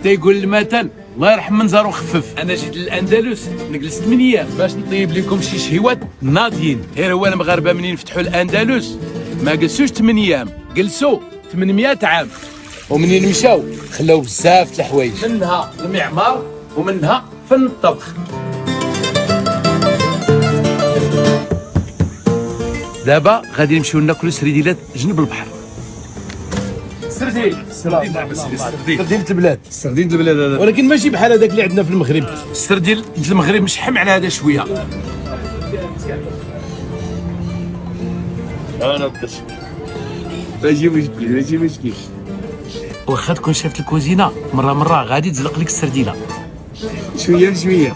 تيقول المثل الله يرحم من زار وخفف. انا جيت للاندلس نجلس 8 ايام باش نطيب لكم شي شهيوات ناضيين. غير هو المغاربه منين فتحوا الاندلس ما جلسوش 8 ايام، جلسوا 800 عام. ومنين مشاو خلاو بزاف د الحوايج، منها المعمار ومنها فن الطبخ. دابا غادي نمشيو ناكلو سرديلات جنب البحر. سرديل سرديل البلاد، سردين البلاد هذا، ولكن ماشي بحال هذاك اللي عندنا في المغرب. السرديل د المغرب مشحم على هذا شويه. انا بدش ماشي مشكل. واخا تكون شافت الكوزينه مره غادي تزلق لك السرديله شويه بشويه.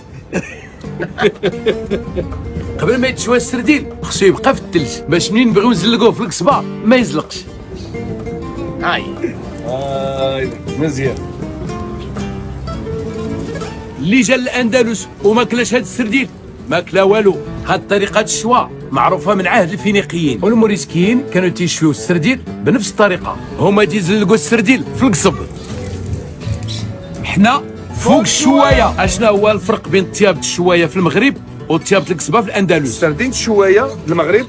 قبل ما يتشوى السرديل خصو يبقى في الثلج باش منين نبغيو نزلقوه في القصبه ما يزلقش. هاي مزيان. اللي جا للاندلس وما كلاش هاد السرديل ما كلا والو. هاد طريقه الشوا معروفه من عهد الفينيقيين، والموريسكيين كانوا تيشويو السرديل بنفس الطريقه. هما تيزلقوا السرديل في القصب، حنا فوق الشوايه. اشنا هو الفرق بين طياب الشوايه في المغرب وطياب القصبه في الاندلس؟ السردين الشوايه المغرب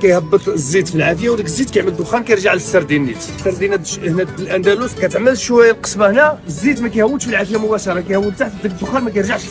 كيهبط الزيت في العافيه، وداك الزيت كيعمل دخان كيرجع للسردين نيت. السردين هنا الاندلس كتعمل شويه القصبه هنا، الزيت ما كيهودش في العافيه مباشره، كيهود تحت، داك الدخان ما كيرجعش.